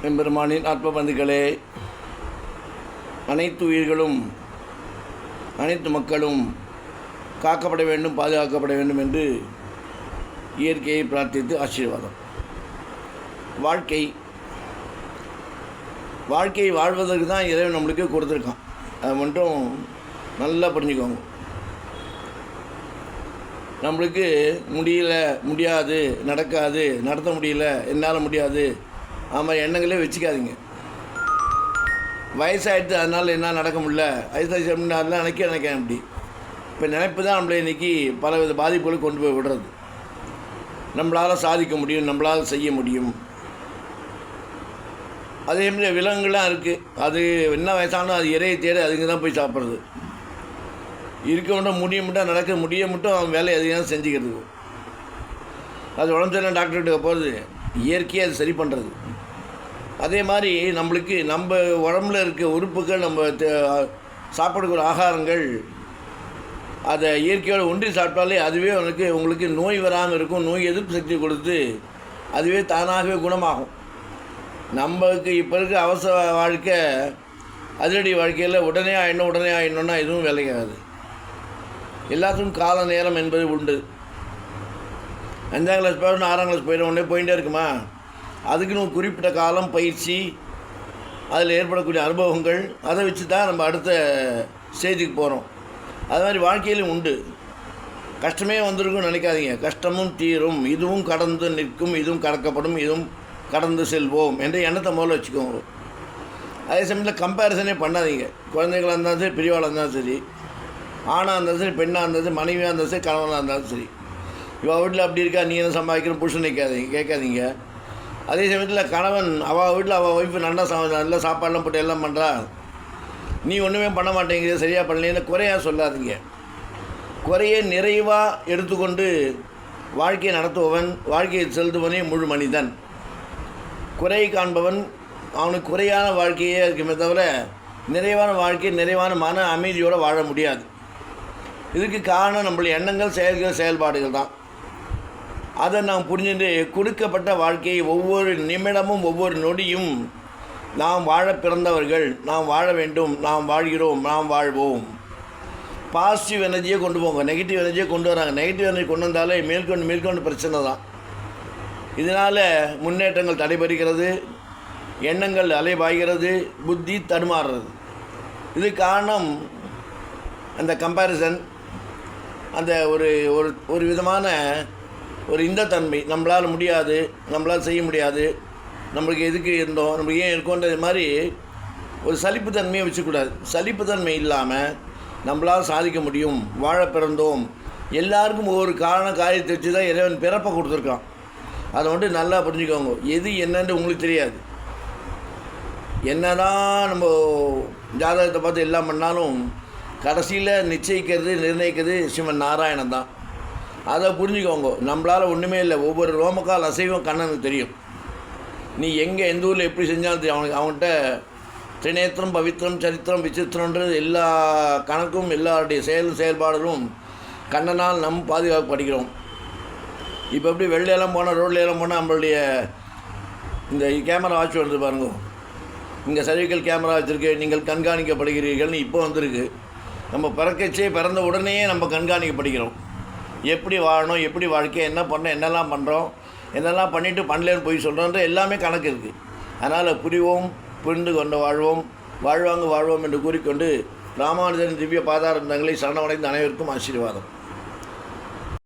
எம்பெருமானின் ஆத்மபந்துக்களே, அனைத்து உயிர்களும் அனைத்து மக்களும் காக்கப்பட வேண்டும், பாதுகாக்கப்பட வேண்டும் என்று இயற்கையை பிரார்த்தித்து ஆசீர்வாதம். வாழ்க்கை வாழ்வதற்கு தான் இறைவன் நம்மளுக்கு கொடுத்துருக்கான். அதை மட்டும் நல்லா புரிஞ்சுக்கோங்க. நம்மளுக்கு முடியாது, நடக்காது, நடத்த முடியல, என்னால் முடியாது, ஆமாம் எண்ணங்களே வச்சுக்காதீங்க. வயசாகிடுது, அதனால் என்ன நடக்க முடியல, வயசாகிடுச்சு அப்படின்னா அதெல்லாம் நினைக்க அப்படி இப்போ நினைப்பு தான் நம்மளை இன்றைக்கி பலவித பாதிப்புகளை கொண்டு போய் விடுறது. நம்மளால் சாதிக்க முடியும், நம்மளால் செய்ய முடியும். அதே மாதிரி விலங்குலாம் இருக்குது, அது என்ன வயசானோ அது இறையை தேடி அதுங்க தான் போய் சாப்பிட்றது. இருக்க மட்டும் நடக்க மட்டும் அவன் வேலையை அதிகம் செஞ்சுக்கிறது. அது உடம்பு சரியில்லை டாக்டர்கிட்ட போகிறது, இயற்கையாக அது சரி பண்ணுறது. அதே மாதிரி நம்மளுக்கு நம்ம உடம்புல இருக்க உறுப்புகள், நம்ம சாப்பிடக்கூடிய ஆகாரங்கள், அதை இயற்கையோடு ஒன்றி சாப்பிட்டாலே அதுவே உங்களுக்கு நோய் வராமல் இருக்கும். நோய் எதிர்ப்பு சக்தி கொடுத்து அதுவே தானாகவே குணமாகும். நம்மளுக்கு இப்போ இருக்க அவசர வாழ்க்கை, அதிரடி வாழ்க்கையில் உடனே ஆயிடணுன்னா எதுவும் வேலைக்காது. எல்லாத்துக்கும் கால நேரம் என்பது உண்டு. 5ஆம் கிளாஸ் போயிடணும், 6ஆம் கிளாஸ் போயிட போயிட்டே இருக்குமா? அதுக்குன்னு குறிப்பிட்ட காலம் பயிற்சி, அதில் ஏற்படக்கூடிய அனுபவங்கள், அதை வச்சு தான் நம்ம அடுத்த ஸ்டேஜுக்கு போகிறோம். அது மாதிரி வாழ்க்கையிலும் உண்டு. கஷ்டமே வந்திருக்குன்னு நினைக்காதீங்க. கஷ்டமும் தீரும், இதுவும் கடந்து நிற்கும், இதுவும் கடக்கப்படும், இதுவும் கடந்து செல்வோம் என்ற எண்ணத்தை முதல்ல வச்சுக்கோங்க. அதே சமயத்தில் கம்பேரிசனே பண்ணாதீங்க. குழந்தைகளாக இருந்தாலும் சரி, பெரியவாளாக இருந்தாலும் சரி, ஆணாக இருந்தாலும் சரி, பெண்ணாக இருந்தாலும் சரி, மனைவியாக இருந்தாலும் சரி, கணவனாக இருந்தாலும் சரி, இவள் வீட்டில் அப்படி இருக்கா, நீ என்ன சம்பாதிக்கிற புருஷன் கேட்காதீங்க. அதே சமயத்தில் கணவன் அவள் வீட்டில் அவள் ஒய்ஃபு நல்லா சாப்பாடெலாம் போட்டு எல்லாம் பண்ணுறா, நீ ஒன்றுமே பண்ண மாட்டேங்கிற, சரியாக பண்ணலேன்னு குறையாக சொல்லாதீங்க. குறையை நிறைவாக எடுத்துக்கொண்டு வாழ்க்கையை நடத்துபவன், வாழ்க்கையை செலுத்துவனே முழு மனிதன். குறை காண்பவன் அவனுக்கு குறையான வாழ்க்கையே இருக்குமே தவிர நிறைவான வாழ்க்கை, நிறைவான மன அமைதியோடு வாழ முடியாது. இதுக்கு காரணம் நம்மளுடைய எண்ணங்கள், செயல்பாடுகள் தான். அதை நாம் புரிஞ்சுட்டு கொடுக்கப்பட்ட வாழ்க்கையை ஒவ்வொரு நிமிடமும் ஒவ்வொரு நொடியும் நாம் வாழ பிறந்தவர்கள், நாம் வாழ வேண்டும், நாம் வாழ்கிறோம், நாம் வாழ்வோம். பாசிட்டிவ் எனர்ஜியை கொண்டு போங்க, நெகட்டிவ் எனர்ஜியை கொண்டு வராங்க. நெகட்டிவ் எனர்ஜி கொண்டு வந்தாலே மேற்கொண்டு பிரச்சனை தான். இதனால் முன்னேற்றங்கள் தடைபடுகிறது, எண்ணங்கள் அலைபாய்கிறது, புத்தி தடுமாறுறது. இது காரணம் அந்த கம்பேரிசன், அந்த ஒரு விதமான இந்த தன்மை. நம்மளால் முடியாது, நம்மளால் செய்ய முடியாது, நம்மளுக்கு எதுக்கு இருந்தோம், நம்மளுக்கு ஏன் இருக்கோன்றது மாதிரி ஒரு சலிப்புத்தன்மையை வச்சுக்கூடாது. சலிப்புத்தன்மை இல்லாமல் நம்மளால் சாதிக்க முடியும், வாழ பிறந்தோம். எல்லாருக்கும் ஒவ்வொரு காரியத்தை வச்சு தான் இறைவன் பிறப்பை கொடுத்துருக்கான். அதை நல்லா புரிஞ்சுக்கோங்க. எது என்னன்னு உங்களுக்கு தெரியாது. என்ன தான் நம்ம ஜாதகத்தை பார்த்து எல்லாம் பண்ணாலும் கடைசியில் நிர்ணயிக்கிறது சிவன் நாராயணன் தான். அதை புரிஞ்சுக்கோங்க. நம்மளால் ஒன்றுமே இல்லை. ஒவ்வொரு ரோமக்கால் அசைவும் கண்ணனுக்கு தெரியும். நீ எந்த ஊரில் எப்படி செஞ்சாலும் தெரியும். அவங்ககிட்ட திரிநேத்திரம், பவித்திரம், சரித்திரம், விசித்திரன்றது எல்லா கணக்கும், எல்லாருடைய செயல்பாடுகளும் கண்ணனால் நம் பாதுகாக்கப்படுகிறோம். இப்போ எப்படி வெளிலெல்லாம் போனால், ரோட்லையெல்லாம் போனால் நம்மளுடைய இந்த கேமரா வாட்ச் வருது பாருங்க, இங்கே சர்விக்கல் கேமரா வச்சுருக்கு, நீங்கள் கண்காணிக்கப்படுகிறீர்கள்னு இப்போ வந்திருக்கு. நம்ம பிறந்த உடனே நம்ம கண்காணிக்கப்படுகிறோம். எப்படி வாழணும், எப்படி வாழ்க்கை, என்ன பண்ணோம், என்னெல்லாம் பண்ணுறோம், என்னெல்லாம் பண்ணிவிட்டு பண்ணலேன்னு போய் சொல்கிறோன்ற எல்லாமே கணக்கு இருக்குது. அதனால் புரிந்து கொண்டு வாழ்வோம் என்று கூறிக்கொண்டு ராமானுஜரின் திவ்ய பாதாரந்தங்களை சரணமடைந்த அனைவருக்கும் ஆசீர்வாதம்.